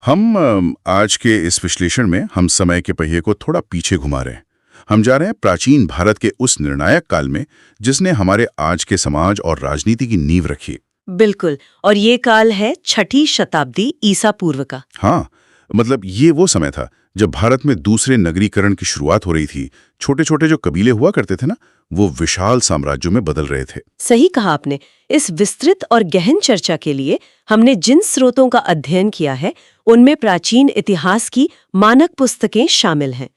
आज के इस विश्लेषण में हम समय के पहिए को थोड़ा पीछे घुमा रहे हैं। हम जा रहे हैं प्राचीन भारत के उस निर्णायक काल में जिसने हमारे आज के समाज और राजनीति की नींव रखी। बिल्कुल। और ये काल है 6ठी शताब्दी ईसा पूर्व का। हाँ, मतलब ये वो समय था जब भारत में दूसरे नगरीकरण की शुरुआत हो रही थी। छोटे छोटे जो कबीले हुआ करते थे ना, वो विशाल साम्राज्यों में बदल रहे थे। सही कहा आपने। इस विस्तृत और गहन चर्चा के लिए हमने जिन स्रोतों का अध्ययन किया है उनमें प्राचीन इतिहास की मानक पुस्तकें शामिल हैं।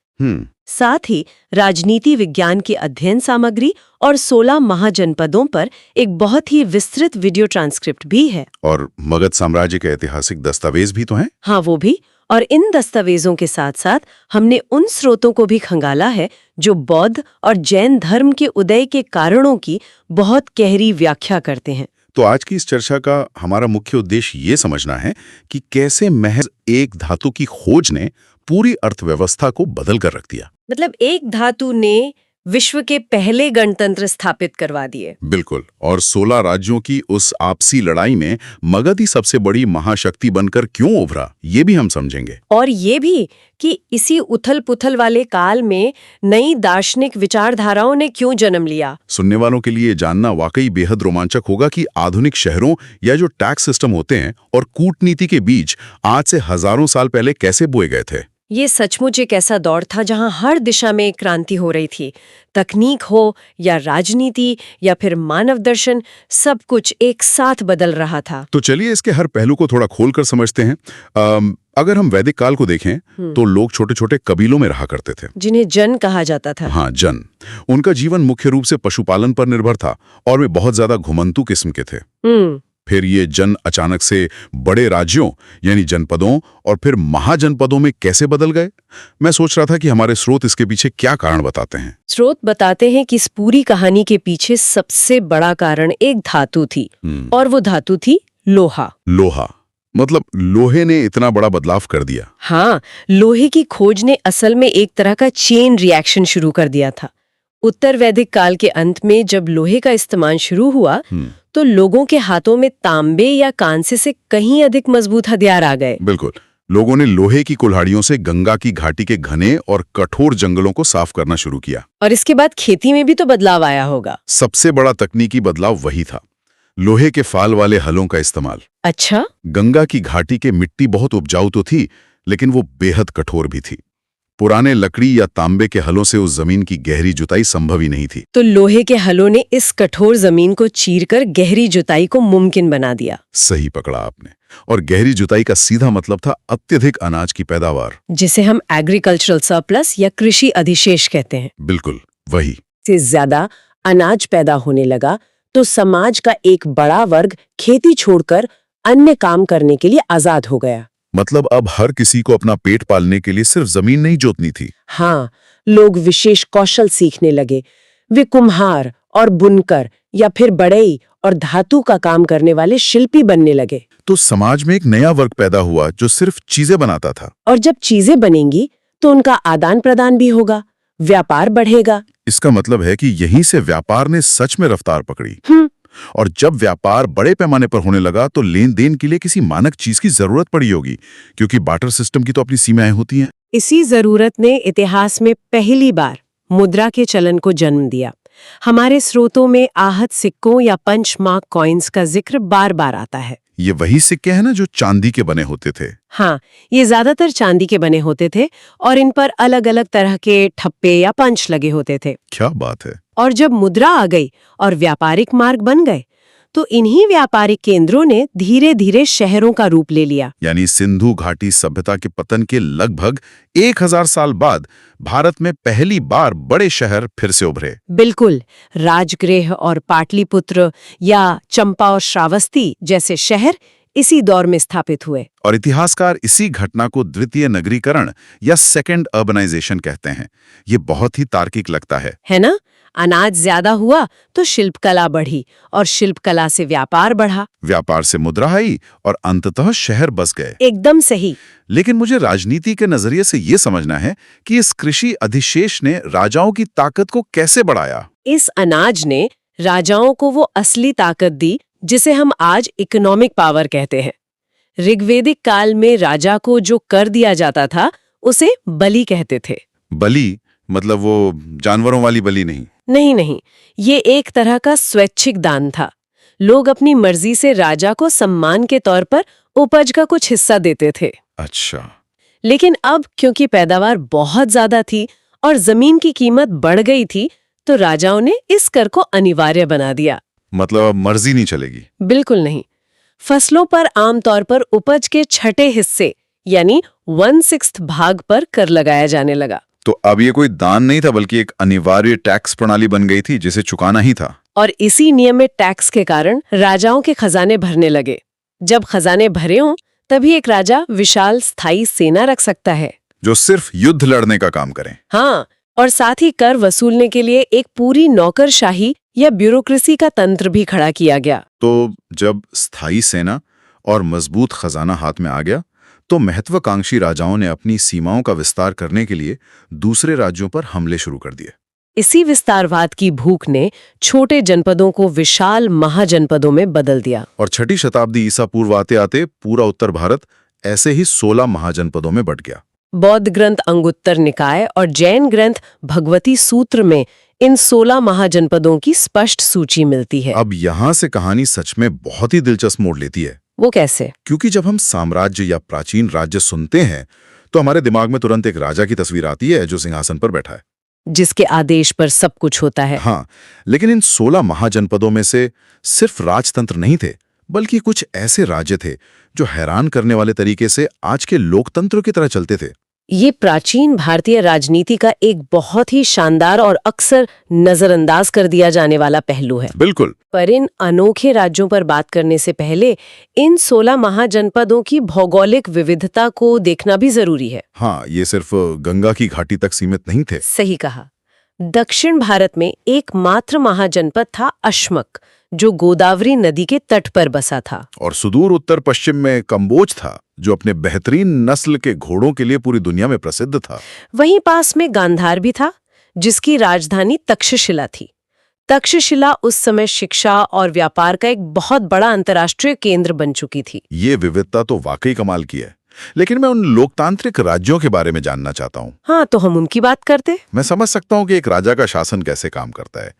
साथ ही राजनीति विज्ञान की अध्ययन सामग्री और 16 महाजनपदों पर एक बहुत ही विस्तृत वीडियो ट्रांसक्रिप्ट भी है। और मगध साम्राज्य के ऐतिहासिक दस्तावेज भी तो हैं। हाँ, वो भी। और इन दस्तावेजों के साथ साथ हमने उन स्रोतों को भी खंगाला है जो बौद्ध और जैन धर्म के उदय के कारणों की बहुत गहरी व्याख्या करते हैं। तो आज की इस चर्चा का हमारा मुख्य उद्देश्य ये समझना है कि कैसे महज एक धातु की खोज ने पूरी अर्थव्यवस्था को बदल कर रख दिया। मतलब एक धातु ने विश्व के पहले गणतंत्र स्थापित करवा दिए। बिल्कुल। और 16 राज्यों की उस आपसी लड़ाई में मगध ही सबसे बड़ी महाशक्ति बनकर क्यों उभरा, ये भी हम समझेंगे। और ये भी कि इसी उथल-पुथल वाले काल में नई दार्शनिक विचारधाराओं ने क्यों जन्म लिया। सुनने वालों के लिए जानना वाकई बेहद रोमांचक होगा कि आधुनिक शहरों या जो टैक्स सिस्टम होते हैं और कूटनीति के बीच आज से हजारों साल पहले कैसे बोए गए थे। ये सचमुच एक ऐसा दौर था जहां हर दिशा में एक क्रांति हो रही थी। तकनीक हो या राजनीति या फिर मानव दर्शन, सब कुछ एक साथ बदल रहा था। तो चलिए इसके हर पहलू को थोड़ा खोलकर समझते हैं। अगर हम वैदिक काल को देखें तो लोग छोटे छोटे कबीलों में रहा करते थे, जिन्हें जन कहा जाता था। हाँ, जन। उनका जीवन मुख्य रूप से पशुपालन पर निर्भर था और वे बहुत ज्यादा घुमंतू किस्म के थे। फिर ये जन अचानक से बड़े राज्यों यानी जनपदों और फिर महाजनपदों में कैसे बदल गए। मैं सोच रहा था कि हमारे स्रोत इसके पीछे क्या कारण बताते हैं। स्रोत बताते हैं कि इस पूरी कहानी के पीछे सबसे बड़ा कारण एक धातु थी, और वो धातु थी लोहा। लोहा मतलब लोहे ने इतना बड़ा बदलाव कर दिया। हाँ, लोहे की खोज ने असल में एक तरह का चेन रिएक्शन शुरू कर दिया था। उत्तर वैदिक काल के अंत में जब लोहे का इस्तेमाल शुरू हुआ तो लोगों के हाथों में तांबे या कांसे से कहीं अधिक मजबूत हथियार आ गए। बिल्कुल। लोगों ने लोहे की कुल्हाड़ियों से गंगा की घाटी के घने और कठोर जंगलों को साफ करना शुरू किया। और इसके बाद खेती में भी तो बदलाव आया होगा। सबसे बड़ा तकनीकी बदलाव वही था, लोहे के फाल वाले हलों का इस्तेमाल। अच्छा। गंगा की घाटी के मिट्टी बहुत उपजाऊ तो थी, लेकिन वो बेहद कठोर भी थी। पुराने लकड़ी या तांबे के हलों से उस जमीन की गहरी जुताई संभव ही नहीं थी। तो लोहे के हलों ने इस कठोर जमीन को चीरकर गहरी जुताई को मुमकिन बना दिया। सही पकड़ा आपने। और गहरी जुताई का सीधा मतलब था अत्यधिक अनाज की पैदावार, जिसे हम एग्रीकल्चरल सरप्लस या कृषि अधिशेष कहते हैं। बिल्कुल वही। से ज्यादा अनाज पैदा होने लगा तो समाज का एक बड़ा वर्ग खेती छोड़कर अन्य काम करने के लिए आजाद हो गया। मतलब अब हर किसी को अपना पेट पालने के लिए सिर्फ जमीन नहीं जोतनी थी। हाँ, लोग विशेष कौशल सीखने लगे। वे कुम्हार और बुनकर या फिर बढ़ई और धातु का काम करने वाले शिल्पी बनने लगे। तो समाज में एक नया वर्ग पैदा हुआ जो सिर्फ चीजें बनाता था। और जब चीजें बनेंगी तो उनका आदान प्रदान भी होगा, व्यापार बढ़ेगा। इसका मतलब है कि यहीं से व्यापार ने सच में रफ्तार पकड़ी। और जब व्यापार बड़े पैमाने पर होने लगा तो लेन देन के लिए किसी मानक चीज की जरूरत पड़ी होगी, क्योंकि बार्टर सिस्टम की तो अपनी सीमाएं होती हैं। इसी जरूरत ने इतिहास में पहली बार मुद्रा के चलन को जन्म दिया। हमारे स्रोतों में आहत सिक्कों या पंच मार्क कॉइन्स का जिक्र बार बार आता है। ये वही सिक्के हैं ना जो चांदी के बने होते थे। हाँ, ये ज्यादातर चांदी के बने होते थे और इन पर अलग अलग तरह के ठप्पे या पंच लगे होते थे। क्या बात है। और जब मुद्रा आ गई और व्यापारिक मार्ग बन गए तो इन्हीं व्यापारिक केंद्रों ने धीरे धीरे शहरों का रूप ले लिया। यानी सिंधु घाटी सभ्यता के पतन के लगभग 1000 साल बाद भारत में पहली बार बड़े शहर फिर से उभरे। बिल्कुल। राजगृह और पाटलिपुत्र या चंपा और श्रावस्ती जैसे शहर इसी दौर में स्थापित हुए। और इतिहासकार इसी घटना को द्वितीय नगरीकरण या सेकेंड अर्बनाइजेशन कहते हैं। ये बहुत ही तार्किक लगता है ना? अनाज ज्यादा हुआ तो शिल्पकला बढ़ी और शिल्पकला से व्यापार बढ़ा, व्यापार से मुद्रा आई और अंततः शहर बस गए। एकदम सही। लेकिन मुझे राजनीति के नजरिए से ये समझना है कि इस कृषि अधिशेष ने राजाओं की ताकत को कैसे बढ़ाया। इस अनाज ने राजाओं को वो असली ताकत दी जिसे हम आज इकोनॉमिक पावर कहते हैं। ऋग्वेदिक काल में राजा को जो कर दिया जाता था उसे बलि कहते थे। बलि मतलब वो जानवरों वाली बलि नहीं? नहीं, ये एक तरह का स्वैच्छिक दान था। लोग अपनी मर्जी से राजा को सम्मान के तौर पर उपज का कुछ हिस्सा देते थे। अच्छा। लेकिन अब क्योंकि पैदावार बहुत ज्यादा थी और जमीन की कीमत बढ़ गई थी, तो राजाओं ने इस कर को अनिवार्य बना दिया। मतलब अब मर्जी नहीं चलेगी? बिल्कुल नहीं। फसलों पर आमतौर पर उपज के छठे हिस्से यानी 1/6 भाग पर कर लगाया जाने लगा। तो अब ये कोई दान नहीं था बल्कि एक अनिवार्य टैक्स प्रणाली बन गई थी जिसे चुकाना ही था। और इसी नियमित टैक्स के कारण राजाओं के खजाने भरने लगे। जब खजाने भरे हों तभी एक राजा विशाल स्थायी सेना रख सकता है जो सिर्फ युद्ध लड़ने का काम करें। हाँ, और साथ ही कर वसूलने के लिए एक पूरी नौकरशाही या ब्यूरोक्रेसी का तंत्र भी खड़ा किया गया। तो जब स्थायी सेना और मजबूत खजाना हाथ में आ गया तो महत्वाकांक्षी राजाओं ने अपनी सीमाओं का विस्तार करने के लिए दूसरे राज्यों पर हमले शुरू कर दिए। इसी विस्तारवाद की भूख ने छोटे जनपदों को विशाल महाजनपदों में बदल दिया। और 6ठी शताब्दी ईसा पूर्व आते आते पूरा उत्तर भारत ऐसे ही 16 महाजनपदों में बंट गया। बौद्ध ग्रंथ अंगुत्तर निकाय और जैन ग्रंथ भगवती सूत्र में इन 16 महाजनपदों की स्पष्ट सूची मिलती है। अब यहाँ से कहानी सच में बहुत ही दिलचस्प मोड़ लेती है। वो कैसे? क्योंकि जब हम साम्राज्य या प्राचीन राज्य सुनते हैं तो हमारे दिमाग में तुरंत एक राजा की तस्वीर आती है जो सिंहासन पर बैठा है, जिसके आदेश पर सब कुछ होता है। हाँ, लेकिन इन 16 महाजनपदों में से सिर्फ राजतंत्र नहीं थे बल्कि कुछ ऐसे राज्य थे जो हैरान करने वाले तरीके से आज के लोकतंत्र की तरह चलते थे। ये प्राचीन भारतीय राजनीति का एक बहुत ही शानदार और अक्सर नजरअंदाज कर दिया जाने वाला पहलू है। बिल्कुल। पर इन अनोखे राज्यों पर बात करने से पहले इन 16 महाजनपदों की भौगोलिक विविधता को देखना भी जरूरी है। हाँ, ये सिर्फ गंगा की घाटी तक सीमित नहीं थे। सही कहा। दक्षिण भारत में एकमात्र महाजनपद था अश्मक, जो गोदावरी नदी के तट पर बसा था। और सुदूर उत्तर पश्चिम में कंबोज था जो अपने बेहतरीन नस्ल के घोड़ों के लिए पूरी दुनिया में प्रसिद्ध था। वहीं पास में गांधार भी था, जिसकी राजधानी तक्षशिला थी। तक्षशिला उस समय शिक्षा और व्यापार का एक बहुत बड़ा अंतर्राष्ट्रीय केंद्र बन चुकी थी। ये विविधता तो वाकई कमाल की है, लेकिन मैं उन लोकतांत्रिक राज्यों के बारे में जानना चाहता हूँ। हाँ, तो हम उनकी बात करते। मैं समझ सकता हूँ कि एक राजा का शासन कैसे काम करता है,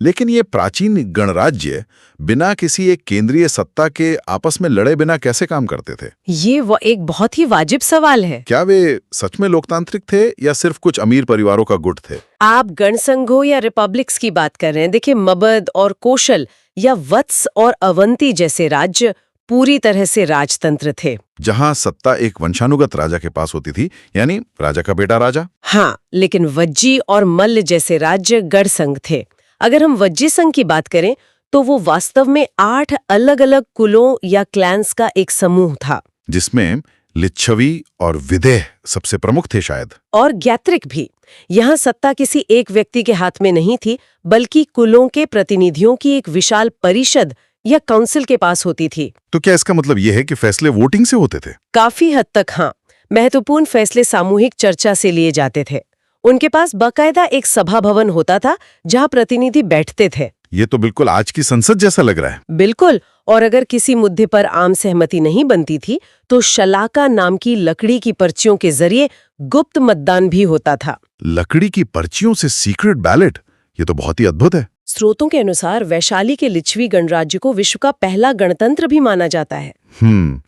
लेकिन ये प्राचीन गणराज्य बिना किसी एक केंद्रीय सत्ता के आपस में लड़े बिना कैसे काम करते थे? ये वो एक बहुत ही वाजिब सवाल है। क्या वे सच में लोकतांत्रिक थे या सिर्फ कुछ अमीर परिवारों का गुट थे? आप गणसंघों या रिपब्लिक्स की बात कर रहे हैं। देखिए, मगध और कौशल या वत्स और अवंती जैसे राज्य पूरी तरह से राजतंत्र थे, जहां सत्ता एक वंशानुगत राजा के पास होती थी, यानी राजा का बेटा राजा। हाँ, लेकिन वज्जी और मल्ल जैसे राज्य गढ़ संघ थे। अगर हम वज्जी संघ की बात करें तो वो वास्तव में 8 अलग-अलग कुलों या क्लैंस का एक समूह था, जिसमें लिच्छवी और विदेह सबसे प्रमुख थे शायद, और ज्ञात्रिक भी। यहाँ सत्ता किसी एक व्यक्ति के हाथ में नहीं थी, बल्कि कुलों के प्रतिनिधियों की एक विशाल परिषद या काउंसिल के पास होती थी। तो क्या इसका मतलब यह है कि फैसले वोटिंग से होते थे? काफी हद तक हाँ। महत्वपूर्ण फैसले सामूहिक चर्चा से लिए जाते थे। उनके पास बाकायदा एक सभा भवन होता था जहां प्रतिनिधि बैठते थे। ये तो बिल्कुल आज की संसद जैसा लग रहा है। बिल्कुल। और अगर किसी मुद्दे पर आम सहमति नहीं बनती थी तो शलाका नाम की लकड़ी की पर्चियों के जरिए गुप्त मतदान भी होता था। लकड़ी की पर्चियों से सीक्रेट बैलेट, ये तो बहुत ही अद्भुत है। स्रोतों के अनुसार वैशाली के लिच्छवी गणराज्य को विश्व का पहला गणतंत्र भी माना जाता है।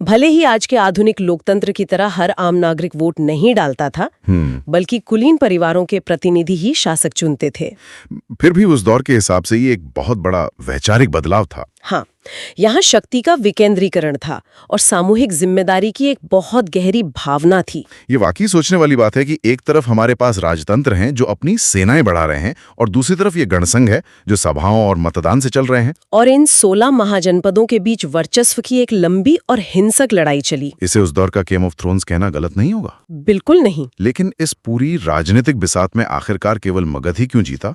भले ही आज के आधुनिक लोकतंत्र की तरह हर आम नागरिक वोट नहीं डालता था, बल्कि कुलीन परिवारों के प्रतिनिधि ही शासक चुनते थे। फिर भी उस दौर के हिसाब से ये एक बहुत बड़ा वैचारिक बदलाव था। हाँ, यहाँ शक्ति का विकेंद्रीकरण था और सामूहिक जिम्मेदारी की एक बहुत गहरी भावना थी। ये वाकई सोचने वाली बात है कि एक तरफ हमारे पास राजतंत्र हैं जो अपनी सेनाएं बढ़ा रहे हैं और दूसरी तरफ ये गणसंघ है जो सभाओं और मतदान से चल रहे हैं। और इन 16 महाजनपदों के बीच वर्चस्व की एक लंबी और हिंसक लड़ाई चली। इसे उस दौर का गेम ऑफ थ्रोन्स कहना गलत नहीं होगा। बिल्कुल नहीं। लेकिन इस पूरी राजनीतिक बिसात में आखिरकार केवल मगध ही क्यों जीता?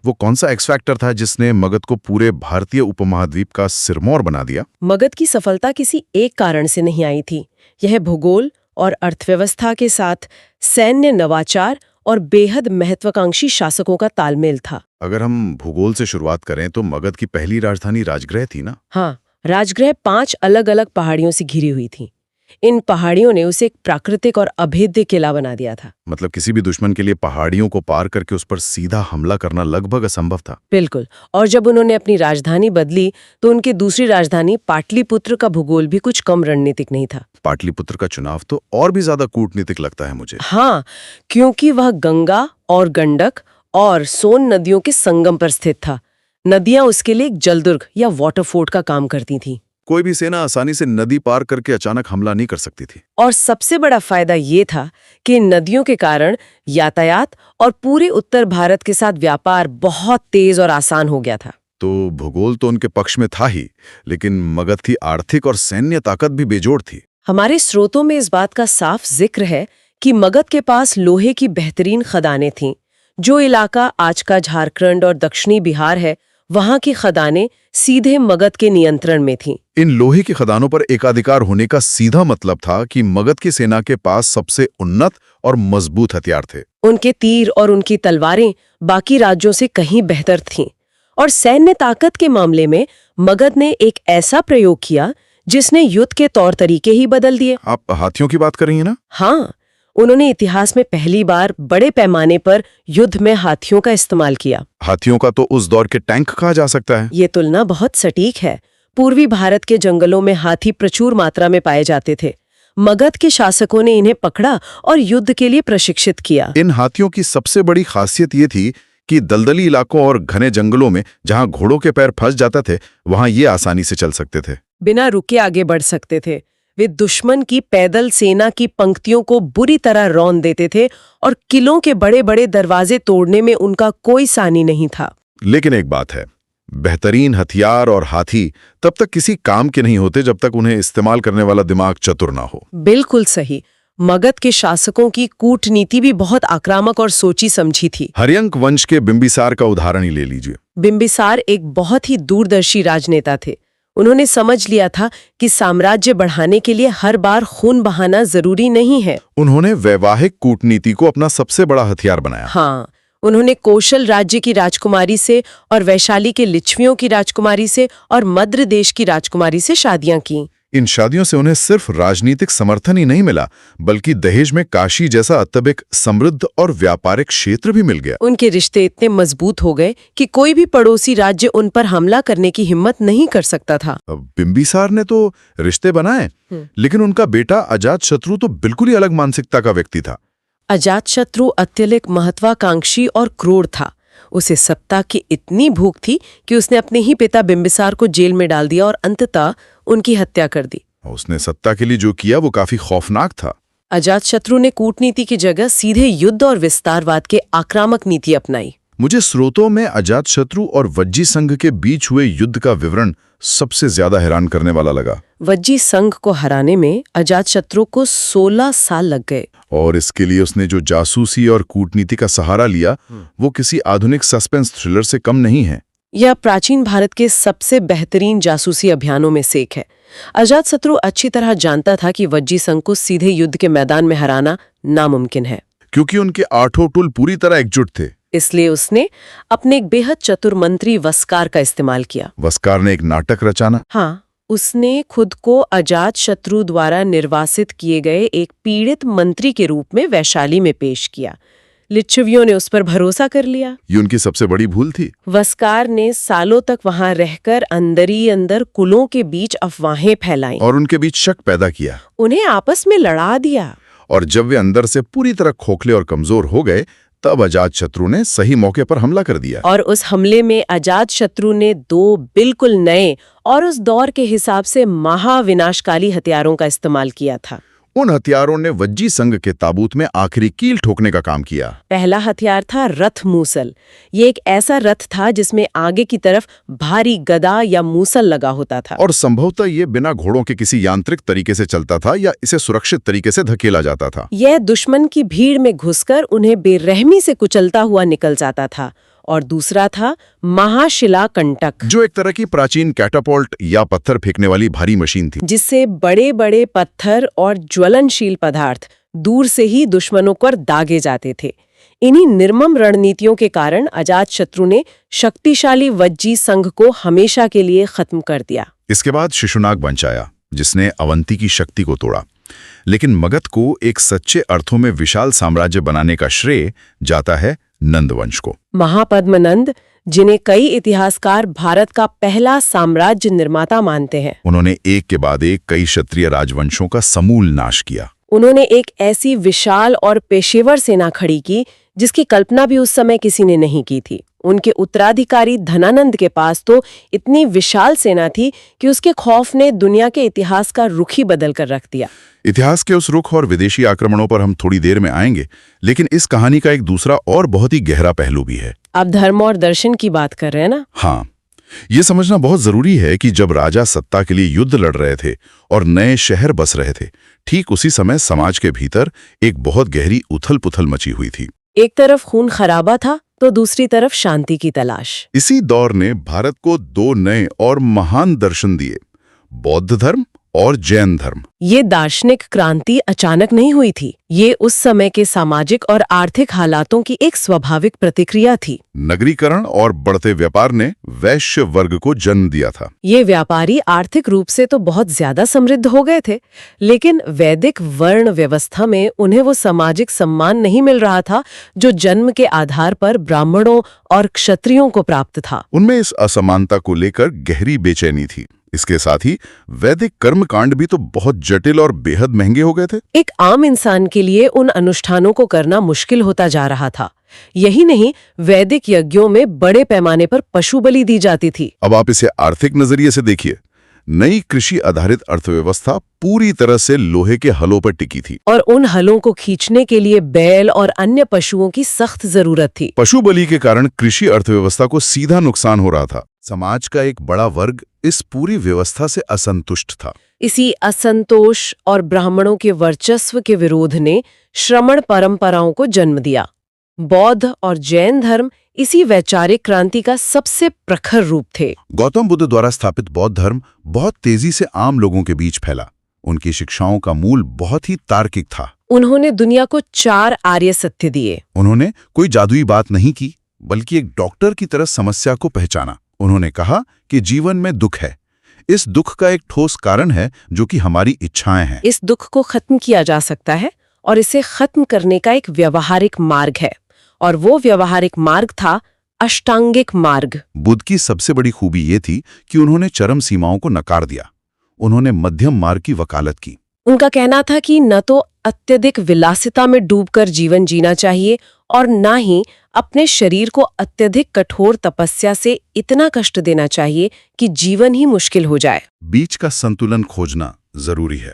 वो कौन सा एक्स फैक्टर था जिसने मगध को पूरे भारतीय उपमहाद्वीप का सिरमौर बना दिया? मगध की सफलता किसी एक कारण से नहीं आई थी। यह भूगोल और अर्थव्यवस्था के साथ सैन्य नवाचार और बेहद महत्वाकांक्षी शासकों का तालमेल था। अगर हम भूगोल से शुरुआत करें तो मगध की पहली राजधानी राजगृह थी ना? हाँ, राजगृह 5 अलग अलग पहाड़ियों से घिरी हुई थी। इन पहाड़ियों ने उसे एक प्राकृतिक और अभेद्य किला बना दिया था। मतलब किसी भी दुश्मन के लिए पहाड़ियों को पार करके उस पर सीधा हमला करना लगभग असंभव था। बिल्कुल। और जब उन्होंने अपनी राजधानी बदली तो उनकी दूसरी राजधानी पाटलिपुत्र का भूगोल भी कुछ कम रणनीतिक नहीं था। पाटलिपुत्र का चुनाव तो और भी ज्यादा कूटनीतिक लगता है मुझे। हाँ, क्योंकि वह गंगा और गंडक और सोन नदियों के संगम पर स्थित था। नदियां उसके लिए एक जलदुर्ग या वाटरफोर्ट का काम करती थीं। कोई भी सेना आसानी से नदी पार करके अचानक हमला नहीं कर सकती थी। और सबसे बड़ा फायदा ये था कि इन नदियों के कारण यातायात और पूरे उत्तर भारत के साथ व्यापार बहुत तेज और आसान हो गया था। तो भूगोल तो उनके पक्ष में था ही, लेकिन मगध की आर्थिक और सैन्य ताकत भी बेजोड़ थी। हमारे स्रोतों में इस बात का साफ जिक्र है कि मगध के पास लोहे की बेहतरीन खदानें थीं। जो इलाका आज का झारखंड और दक्षिणी बिहार है, वहां की खदानें सीधे मगध के नियंत्रण में थीं। इन लोहे की खदानों पर एकाधिकार होने का सीधा मतलब था कि मगध की सेना के पास सबसे उन्नत और मजबूत हथियार थे। उनके तीर और उनकी तलवारें बाकी राज्यों से कहीं बेहतर थीं। और सैन्य ताकत के मामले में मगध ने एक ऐसा प्रयोग किया जिसने युद्ध के तौर तरीके ही बदल दिए। आप हाथियों की बात कर रही हैं ना? हाँ, उन्होंने इतिहास में पहली बार बड़े पैमाने पर युद्ध में हाथियों का इस्तेमाल किया। हाथियों का तो उस दौर के टैंक कहा जा सकता है। ये तुलना बहुत सटीक है। पूर्वी भारत के जंगलों में हाथी प्रचुर मात्रा में पाए जाते थे। मगध के शासकों ने इन्हें पकड़ा और युद्ध के लिए प्रशिक्षित किया। इन हाथियों की सबसे बड़ी खासियत ये थी कि दलदली इलाकों और घने जंगलों में जहां घोड़ों के पैर फंस जाते थे, वहां ये आसानी से चल सकते थे, बिना रुके आगे बढ़ सकते थे। वे दुश्मन की पैदल सेना की पंक्तियों को बुरी तरह रौंद देते थे और किलों के बड़े बड़े दरवाजे तोड़ने में उनका कोई सानी नहीं था। लेकिन एक बात है, बेहतरीन हथियार और हाथी तब तक किसी काम के नहीं होते जब तक उन्हें इस्तेमाल करने वाला दिमाग चतुर ना हो। बिल्कुल सही। मगध के शासकों की कूटनीति भी बहुत आक्रामक और सोची समझी थी। हर्यंक वंश के बिंबिसार का उदाहरण ही ले लीजिए। बिंबिसार एक बहुत ही दूरदर्शी राजनेता थे। उन्होंने समझ लिया था कि साम्राज्य बढ़ाने के लिए हर बार खून बहाना जरूरी नहीं है। उन्होंने वैवाहिक कूटनीति को अपना सबसे बड़ा हथियार बनाया। हाँ, उन्होंने कौशल राज्य की राजकुमारी से और वैशाली के लिच्छवियों की राजकुमारी से और मद्र देश की राजकुमारी से शादियां की। इन शादियों से उन्हें सिर्फ राजनीतिक समर्थन ही नहीं मिला, बल्कि दहेज में काशी जैसा अत्यधिक समृद्ध और व्यापारिक क्षेत्र भी मिल गया। उनके रिश्ते इतने मजबूत हो गए कि कोई भी पड़ोसी राज्य उन पर हमला करने की हिम्मत नहीं कर सकता था। बिंबिसार ने तो रिश्ते बनाए, लेकिन उनका बेटा अजातशत्रु तो बिल्कुल ही अलग मानसिकता का व्यक्ति था। अजातशत्रु अत्यधिक महत्वाकांक्षी और क्रूर था। उसे सत्ता की इतनी भूख थी कि उसने अपने ही पिता बिंबिसार को जेल में डाल दिया और अंततः उनकी हत्या कर दी। उसने सत्ता के लिए जो किया वो काफी खौफनाक था। अजातशत्रु ने कूटनीति की जगह सीधे युद्ध और विस्तारवाद के आक्रामक नीति अपनाई। मुझे स्रोतों में अजातशत्रु और वज्जी संघ के बीच हुए युद्ध का विवरण सबसे ज्यादा हैरान करने वाला लगा। वज्जी संघ को हराने में अजातशत्रु को 16 साल लग गए। और इसके लिए उसने जो जासूसी और कूटनीति का सहारा लिया, वो किसी आधुनिक सस्पेंस थ्रिलर से कम नहीं है। यह प्राचीन भारत के सबसे बेहतरीन जासूसी अभियानों में से एक है। अजातशत्रु अच्छी तरह जानता था कि वज्जी संघ को सीधे युद्ध के मैदान में हराना नामुमकिन है, क्योंकि उनके 8 टुल पूरी तरह एकजुट थे। इसलिए उसने अपने एक बेहद चतुर मंत्री वस्कार का इस्तेमाल किया। वस्कार ने एक नाटक रचाना। हाँ, उसने खुद को अजातशत्रु द्वारा निर्वासित किए गए एक पीड़ित मंत्री के रूप में वैशाली में पेश किया। लिच्छवियों ने उस पर भरोसा कर लिया। ये उनकी सबसे बड़ी भूल थी। वस्कार ने सालों तक वहां रहकर अंदर ही अंदर कुलों के बीच अफवाहें फैलाई और उनके बीच शक पैदा किया, उन्हें आपस में लड़ा दिया। और जब वे अंदर से पूरी तरह खोखले और कमजोर हो गए, तब अजातशत्रु ने सही मौके पर हमला कर दिया। और उस हमले में अजातशत्रु ने 2 बिल्कुल नए और उस दौर के हिसाब से महाविनाशकाली हथियारों का इस्तेमाल किया था। उन हथियारों ने वज्जी संघ के ताबूत में आखिरी कील ठोकने का काम किया। पहला हथियार था रथ मूसल। ये एक ऐसा रथ था जिसमें आगे की तरफ भारी गदा या मूसल लगा होता था, और संभवतः ये बिना घोड़ों के किसी यांत्रिक तरीके से चलता था या इसे सुरक्षित तरीके से धकेला जाता था। यह दुश्मन की भीड़ में घुसकर उन्हें बेरहमी से कुचलता हुआ निकल जाता था। और दूसरा था महाशिला कंटक, जो एक तरह की प्राचीन कैटापोल्ट या पत्थर फेंकने वाली भारी मशीन थी, जिससे बड़े बड़े पत्थर और ज्वलनशील पदार्थ दूर से ही दुश्मनों पर दागे जाते थे। इन्हीं निर्मम रणनीतियों के कारण अजातशत्रु ने शक्तिशाली वज्जी संघ को हमेशा के लिए खत्म कर दिया। इसके बाद शिशुनाग वंश आया, जिसने अवंती की शक्ति को तोड़ा। लेकिन मगध को एक सच्चे अर्थों में विशाल साम्राज्य बनाने का श्रेय जाता है नंदवंश को। महापद्मनंद, जिन्हें कई इतिहासकार भारत का पहला साम्राज्य निर्माता मानते हैं। उन्होंने एक के बाद एक कई क्षत्रिय राजवंशों का समूल नाश किया। उन्होंने एक ऐसी विशाल और पेशेवर सेना खड़ी की जिसकी कल्पना भी उस समय किसी ने नहीं की थी। उनके उत्तराधिकारी धनानंद के पास तो इतनी विशाल सेना थी कि उसके खौफ ने दुनिया के इतिहास का रुख ही बदल कर रख दिया। इतिहास के उस रुख और विदेशी आक्रमणों पर हम थोड़ी देर में आएंगे, लेकिन इस कहानी का एक दूसरा और बहुत ही गहरा पहलू भी है। आप धर्म और दर्शन की बात कर रहे हैं ना? हाँ, ये समझना बहुत जरूरी है कि जब राजा सत्ता के लिए युद्ध लड़ रहे थे और नए शहर बस रहे थे, ठीक उसी समय समाज के भीतर एक बहुत गहरी उथल-पुथल मची हुई थी। एक तरफ खून खराबा था तो दूसरी तरफ शांति की तलाश। इसी दौर ने भारत को दो नए और महान दर्शन दिए, बौद्ध धर्म और जैन धर्म। ये दार्शनिक क्रांति अचानक नहीं हुई थी। ये उस समय के सामाजिक और आर्थिक हालातों की एक स्वाभाविक प्रतिक्रिया थी। नगरीकरण और बढ़ते व्यापार ने वैश्य वर्ग को जन्म दिया था। ये व्यापारी आर्थिक रूप से तो बहुत ज्यादा समृद्ध हो गए थे, लेकिन वैदिक वर्ण व्यवस्था में उन्हें वो सामाजिक सम्मान नहीं मिल रहा था जो जन्म के आधार पर ब्राह्मणों और क्षत्रियों को प्राप्त था। उनमें इस असमानता को लेकर गहरी बेचैनी थी। इसके साथ ही वैदिक कर्मकांड भी तो बहुत जटिल और बेहद महंगे हो गए थे। एक आम इंसान के लिए उन अनुष्ठानों को करना मुश्किल होता जा रहा था। यही नहीं, वैदिक यज्ञों में बड़े पैमाने पर पशु बलि दी जाती थी। अब आप इसे आर्थिक नजरिए से देखिए। नई कृषि आधारित अर्थव्यवस्था पूरी तरह से लोहे के हलों पर टिकी थी और उन हलों को खींचने के लिए बैल और अन्य पशुओं की सख्त जरूरत थी। पशु बलि के कारण कृषि अर्थव्यवस्था को सीधा नुकसान हो रहा था। समाज का एक बड़ा वर्ग इस पूरी व्यवस्था से असंतुष्ट था। इसी असंतोष और ब्राह्मणों के वर्चस्व के विरोध ने श्रमण परंपराओं को जन्म दिया। बौद्ध और जैन धर्म इसी वैचारिक क्रांति का सबसे प्रखर रूप थे। गौतम बुद्ध द्वारा स्थापित बौद्ध धर्म बहुत तेजी से आम लोगों के बीच फैला। उनकी शिक्षाओं का मूल बहुत ही तार्किक था। उन्होंने दुनिया को 4 आर्य सत्य दिए। उन्होंने कोई जादुई बात नहीं की, बल्कि एक डॉक्टर की तरह समस्या को पहचाना। उन्होंने कहा कि जीवन में दुख है, इस दुख का एक ठोस कारण है जो कि हमारी इच्छाएं हैं। इस दुख को खत्म किया जा सकता है और इसे खत्म करने का एक व्यवहारिक मार्ग है, और वो व्यवहारिक मार्ग था अष्टांगिक मार्ग। बुद्ध की सबसे बड़ी खूबी ये थी कि उन्होंने चरम सीमाओं को नकार दिया। उन्होंने मध्यम मार्ग की वकालत की। उनका कहना था कि न तो अत्यधिक विलासिता में डूबकर जीवन जीना चाहिए और न ही अपने शरीर को अत्यधिक कठोर तपस्या से इतना कष्ट देना चाहिए कि जीवन ही मुश्किल हो जाए। बीच का संतुलन खोजना जरूरी है।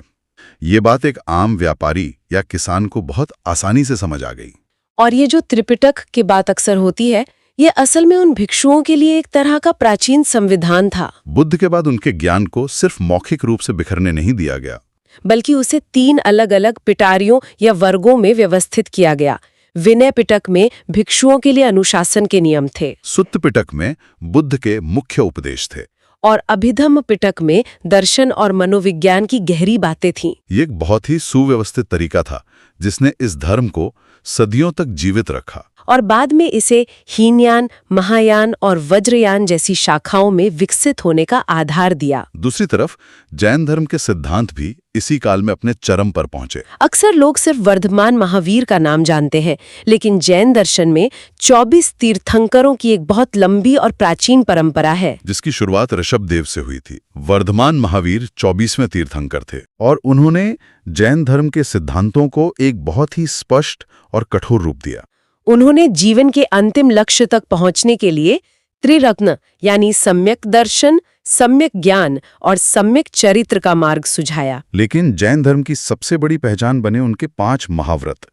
ये बात एक आम व्यापारी या किसान को बहुत आसानी से समझ आ गई। और ये जो त्रिपिटक की बात अक्सर होती है, ये असल में उन भिक्षुओं के लिए एक तरह का प्राचीन संविधान था। बुद्ध के बाद उनके ज्ञान को सिर्फ मौखिक रूप से बिखरने नहीं दिया गया, बल्कि उसे 3 अलग-अलग पिटारियों या वर्गों में व्यवस्थित किया गया। विनय पिटक में भिक्षुओं के लिए अनुशासन के नियम थे। सुत्त पिटक में बुद्ध के मुख्य उपदेश थे। और अभिधम्म पिटक में दर्शन और मनोविज्ञान की गहरी बातें थीं। ये एक बहुत ही सुव्यवस्थित तरीका था जिसने इस धर्म को सदियों तक जीवित रखा। और बाद में इसे हीनयान, महायान और वज्रयान जैसी शाखाओं में विकसित होने का आधार दिया। दूसरी तरफ जैन धर्म के सिद्धांत भी इसी काल में अपने चरम पर पहुंचे। अक्सर लोग सिर्फ वर्धमान महावीर का नाम जानते हैं, लेकिन जैन दर्शन में 24 तीर्थंकरों की एक बहुत लंबी और प्राचीन परंपरा है, जिसकी शुरुआत ऋषभदेव से हुई थी। वर्धमान महावीर 24वें तीर्थंकर थे और उन्होंने जैन धर्म के सिद्धांतों को एक बहुत ही स्पष्ट और कठोर रूप दिया। उन्होंने जीवन के अंतिम लक्ष्य तक पहुंचने के लिए त्रिरत्न यानी सम्यक दर्शन, सम्यक ज्ञान और सम्यक चरित्र का मार्ग सुझाया। लेकिन जैन धर्म की सबसे बड़ी पहचान बने उनके 5 महाव्रत: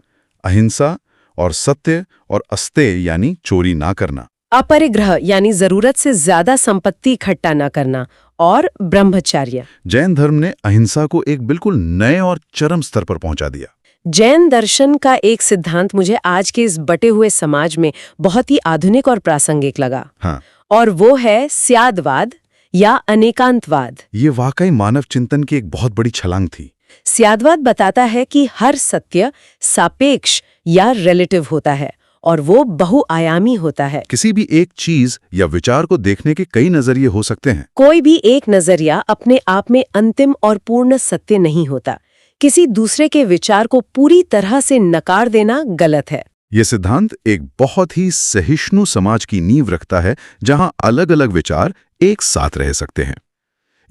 अहिंसा और सत्य और अस्तेय यानी चोरी ना करना, अपरिग्रह यानी जरूरत से ज्यादा संपत्ति इकट्ठा न करना, और ब्रह्मचर्य। जैन धर्म ने अहिंसा को एक बिल्कुल नए और चरम स्तर पर पहुंचा दिया। जैन दर्शन का एक सिद्धांत मुझे आज के इस बटे हुए समाज में बहुत ही आधुनिक और प्रासंगिक लगा। हाँ। और वो है स्यादवाद या अनेकांतवाद। ये वाकई मानव चिंतन की एक बहुत बड़ी छलांग थी। स्यादवाद बताता है कि हर सत्य सापेक्ष या रिलेटिव होता है और वो बहुआयामी होता है। किसी भी एक चीज या विचार को देखने के कई नजरिए हो सकते हैं। कोई भी एक नजरिया अपने आप में अंतिम और पूर्ण सत्य नहीं होता। किसी दूसरे के विचार को पूरी तरह से नकार देना गलत है। ये सिद्धांत एक बहुत ही सहिष्णु समाज की नींव रखता है, जहां अलग अलग विचार एक साथ रह सकते हैं।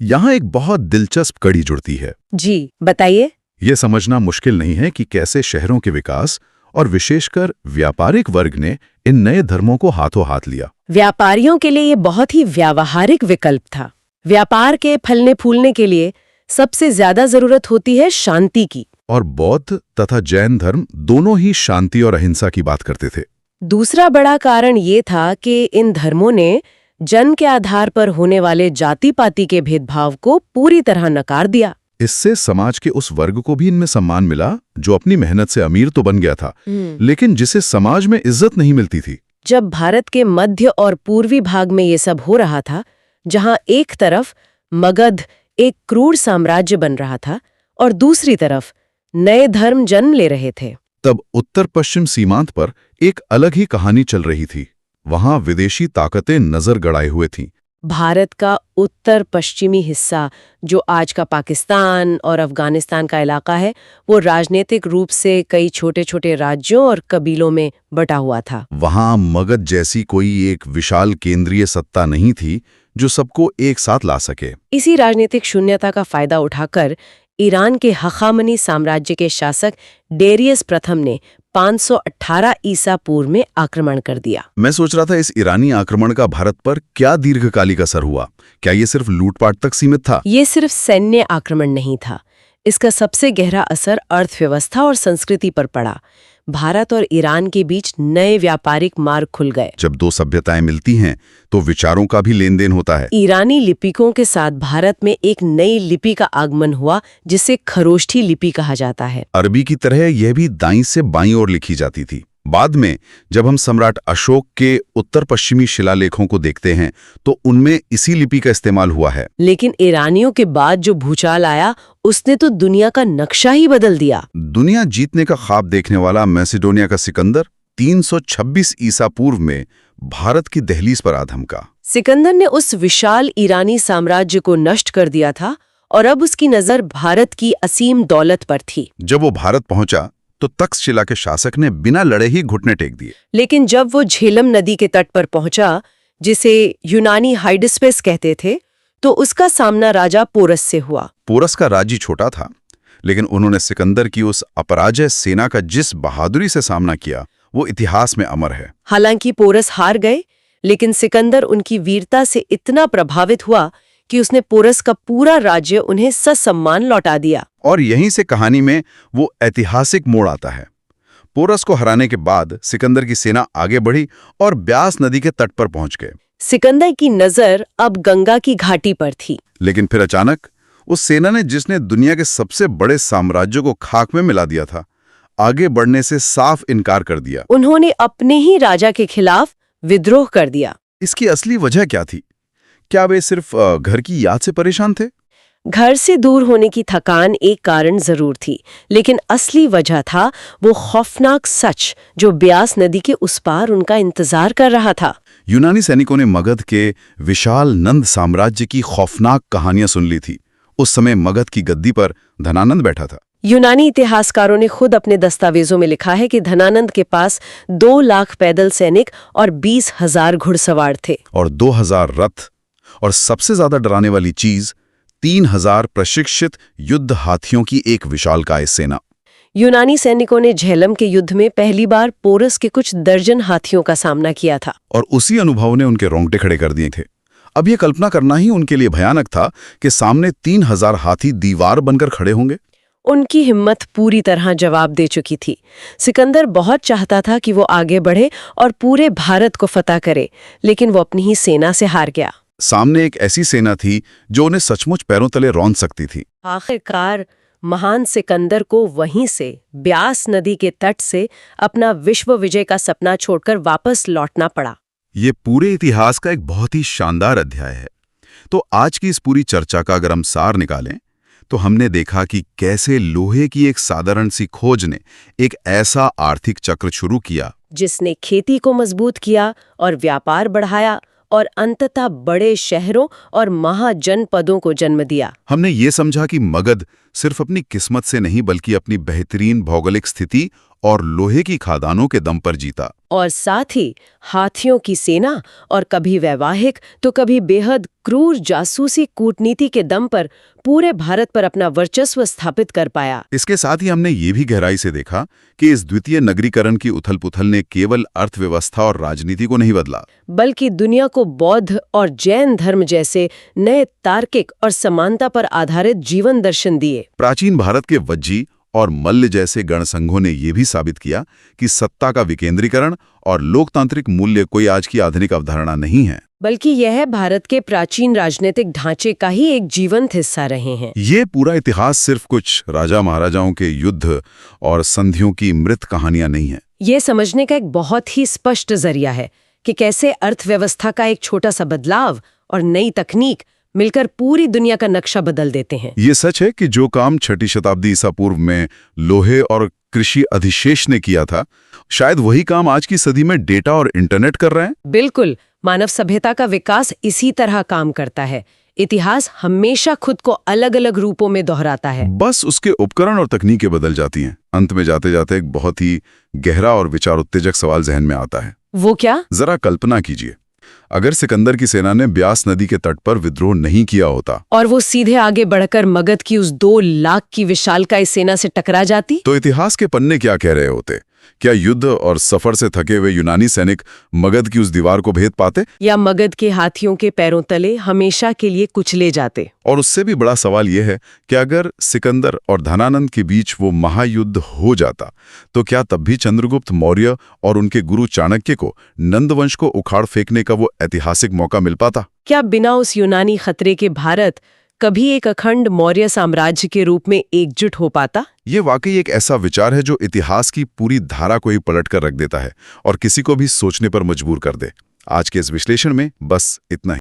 यहाँ एक बहुत दिलचस्प कड़ी जुड़ती है। जी बताइए। ये समझना मुश्किल नहीं है कि कैसे शहरों के विकास और विशेषकर व्यापारिक वर्ग ने इन नए धर्मों को हाथों हाथ लिया। व्यापारियों के लिए ये बहुत ही व्यावहारिक विकल्प था। व्यापार के फलने फूलने के लिए सबसे ज्यादा जरूरत होती है शांति की। और बौद्ध तथा जैन धर्म दोनों ही शांति और अहिंसा की बात करते थे। दूसरा बड़ा कारण ये था कि इन धर्मों ने जन्म के आधार पर होने वाले जाति पाति के भेदभाव को पूरी तरह नकार दिया। इससे समाज के उस वर्ग को भी इनमें सम्मान मिला जो अपनी मेहनत से अमीर तो बन गया था, लेकिन जिसे समाज में इज्जत नहीं मिलती थी। जब भारत के मध्य और पूर्वी भाग में ये सब हो रहा था, जहां एक तरफ मगध एक क्रूर साम्राज्य बन रहा था और दूसरी तरफ नए धर्म जन्म ले रहे थे, तब उत्तर पश्चिम सीमांत पर एक अलग ही कहानी चल रही थी। वहां विदेशी ताकतें नजर गड़ाए हुए थीं। भारत का उत्तर पश्चिमी हिस्सा, जो आज का पाकिस्तान और अफगानिस्तान का इलाका है, वो राजनीतिक रूप से कई छोटे छोटे राज्यों और कबीलों में बटा हुआ था। वहां मगध जैसी कोई एक विशाल केंद्रीय सत्ता नहीं थी जो सबको एक साथ ला सके। इसी राजनीतिक शून्यता का फायदा उठाकर ईरान के हखामनी साम्राज्य के शासक डेरियस प्रथम ने 518 ईसा पूर्व में आक्रमण कर दिया। मैं सोच रहा था, इस ईरानी आक्रमण का भारत पर क्या दीर्घकालिक असर हुआ? क्या ये सिर्फ लूटपाट तक सीमित था? ये सिर्फ सैन्य आक्रमण नहीं था। इसका सबसे गहरा असर अर्थव्यवस्था और संस्कृति पर पड़ा। भारत और ईरान के बीच नए व्यापारिक मार्ग खुल गए। जब दो सभ्यताएं मिलती हैं तो विचारों का भी लेन देन होता है। ईरानी लिपिकों के साथ भारत में एक नई लिपि का आगमन हुआ, जिसे खरोष्ठी लिपि कहा जाता है। अरबी की तरह यह भी दाईं से बाईं ओर लिखी जाती थी। बाद में जब हम सम्राट अशोक के उत्तर पश्चिमी शिलालेखों को देखते हैं तो उनमें इसी लिपि का इस्तेमाल हुआ है। लेकिन ईरानियों के बाद जो भूचाल आया, उसने तो दुनिया का नक्शा ही बदल दिया। दुनिया जीतने का ख्वाब देखने वाला मैसिडोनिया का सिकंदर 326 ईसा पूर्व में भारत की दहलीज पर आ धमका। सिकंदर ने उस विशाल ईरानी साम्राज्य को नष्ट कर दिया था और अब उसकी नजर भारत की असीम दौलत पर थी। जब वो भारत पहुंचा तो तक्षशिला के शासक ने बिना लड़े ही घुटने टेक दिए। लेकिन जब वो झेलम नदी के तट पर पहुंचा, जिसे यूनानी हाइडस्पेस कहते थे, तो उसका सामना राजा पोरस से हुआ। पोरस का राज्य छोटा था, लेकिन उन्होंने सिकंदर की उस अपराजय सेना का जिस बहादुरी से सामना किया, वो इतिहास में अमर है। हालांकि पोरस हार गए, लेकिन सिकंदर उनकी वीरता से इतना प्रभावित हुआ कि उसने पोरस का पूरा राज्य उन्हें ससम्मान लौटा दिया। और यहीं से कहानी में वो ऐतिहासिक मोड़ आता है। पोरस को हराने के बाद सिकंदर की सेना आगे बढ़ी और ब्यास नदी के तट पर पहुंच गए। सिकंदर की नजर अब गंगा की घाटी पर थी। लेकिन फिर अचानक उस सेना ने, जिसने दुनिया के सबसे बड़े साम्राज्यों को खाक में मिला दिया था, आगे बढ़ने से साफ इनकार कर दिया। उन्होंने अपने ही राजा के खिलाफ विद्रोह कर दिया। इसकी असली वजह क्या थी? क्या वे सिर्फ घर की याद से परेशान थे? घर से दूर होने की थकान एक कारण जरूर थी, लेकिन असली वजह था वो खौफनाक सच जो ब्यास नदी के उस पार उनका इंतजार कर रहा था। यूनानी सैनिकों ने मगध के विशाल नंद साम्राज्य की खौफनाक कहानियां सुन ली थी। उस समय मगध की गद्दी पर धनानंद बैठा था। यूनानी इतिहासकारों ने खुद अपने दस्तावेजों में लिखा है कि धनानंद के पास 2 लाख पैदल सैनिक और 20,000 घुड़सवार थे और 2,000 रथ, और सबसे ज्यादा डराने वाली चीज 3,000 प्रशिक्षित युद्ध हाथियों की एक विशालकाय सेना। यूनानी सैनिकों ने झेलम के युद्ध में पहली बार पोरस के कुछ दर्जन हाथियों का सामना किया था। और उसी अनुभव ने उनके रोंगटे खड़े कर दिए थे। अब यह कल्पना करना ही उनके लिए भयानक था कि सामने 3,000 हाथी दीवार बनकर खड़े होंगे। उनकी हिम्मत पूरी तरह जवाब दे चुकी थी। सिकंदर बहुत चाहता था कि वो आगे बढ़े और पूरे भारत को फतह करे, लेकिन वो अपनी ही सेना से हार गया। सामने एक ऐसी सेना थी जो उन्हें सचमुच पैरों तले रौंद सकती थी। आखिरकार महान सिकंदर को वहीं से, ब्यास नदी के तट से, अपना विश्व विजय का सपना छोड़कर वापस लौटना पड़ा। ये पूरे इतिहास का एक बहुत ही शानदार अध्याय है। तो आज की इस पूरी चर्चा का अगर हम सार निकालें तो हमने देखा कि कैसे लोहे की एक साधारण सी खोज ने एक ऐसा आर्थिक चक्र शुरू किया जिसने खेती को मजबूत किया और व्यापार बढ़ाया और अंततः बड़े शहरों और महाजनपदों को जन्म दिया। हमने ये समझा कि मगध सिर्फ अपनी किस्मत से नहीं बल्कि अपनी बेहतरीन भौगोलिक स्थिति और लोहे की खादानों के दम पर जीता। और साथ ही हाथियों की सेना और कभी वैवाहिक तो कभी बेहद क्रूर जासूसी कूटनीति के दम पर पूरे भारत पर अपना वर्चस्व स्थापित कर पाया। इसके साथ ही हमने ये भी गहराई से देखा कि इस द्वितीय नगरीकरण की उथल-पुथल ने केवल अर्थव्यवस्था और राजनीति को नहीं बदला, बल्कि दुनिया को बौद्ध और जैन धर्म जैसे नए तार्किक और समानता पर आधारित जीवन दर्शन दिए। प्राचीन भारत के वज्जी और मल्ल जैसे गणसंघों ने यह भी साबित किया कि सत्ता का विकेंद्रीकरण और लोकतांत्रिक मूल्य कोई आज की आधुनिक अवधारणा नहीं है, बल्कि यह भारत के प्राचीन राजनीतिक ढांचे का ही एक जीवंत हिस्सा रहे हैं। ये पूरा इतिहास सिर्फ कुछ राजा महाराजाओं के युद्ध और संधियों की मृत कहानियां नहीं है। ये समझने का एक बहुत ही स्पष्ट जरिया है कि कैसे अर्थव्यवस्था का एक छोटा सा बदलाव और नई तकनीक मिलकर पूरी दुनिया का नक्शा बदल देते हैं। ये सच है कि जो काम 6ठी शताब्दी ईसा पूर्व में लोहे और कृषि अधिशेष ने किया था, शायद वही काम आज की सदी में डेटा और इंटरनेट कर रहे हैं। बिल्कुल, मानव सभ्यता का विकास इसी तरह काम करता है। इतिहास हमेशा खुद को अलग अलग रूपों में दोहराता है, बस उसके उपकरण और तकनीकें बदल जाती हैं। अंत में जाते जाते एक बहुत ही गहरा और विचार उत्तेजक सवाल जहन में आता है। वो क्या? जरा कल्पना कीजिए, अगर सिकंदर की सेना ने ब्यास नदी के तट पर विद्रोह नहीं किया होता और वो सीधे आगे बढ़कर मगध की उस 2 लाख की विशालकाय सेना से टकरा जाती, तो इतिहास के पन्ने क्या कह रहे होते? क्या युद्ध और सफर से थके हुए यूनानी सैनिक मगध की उस दीवार को भेद पाते, या मगध के हाथियों के पैरों तले हमेशा के लिए कुचले जाते? और उससे भी बड़ा सवाल यह है कि अगर सिकंदर और धनानंद के बीच वो महायुद्ध हो जाता, तो क्या तब भी चंद्रगुप्त मौर्य और उनके गुरु चाणक्य को नंदवंश को उखाड़ फेंकने का वो ऐतिहासिक मौका मिल पाता? क्या बिना उस यूनानी खतरे के भारत कभी एक अखंड मौर्य साम्राज्य के रूप में एकजुट हो पाता? ये वाकई एक ऐसा विचार है जो इतिहास की पूरी धारा को ही पलट कर रख देता है और किसी को भी सोचने पर मजबूर कर दे। आज के इस विश्लेषण में बस इतना ही।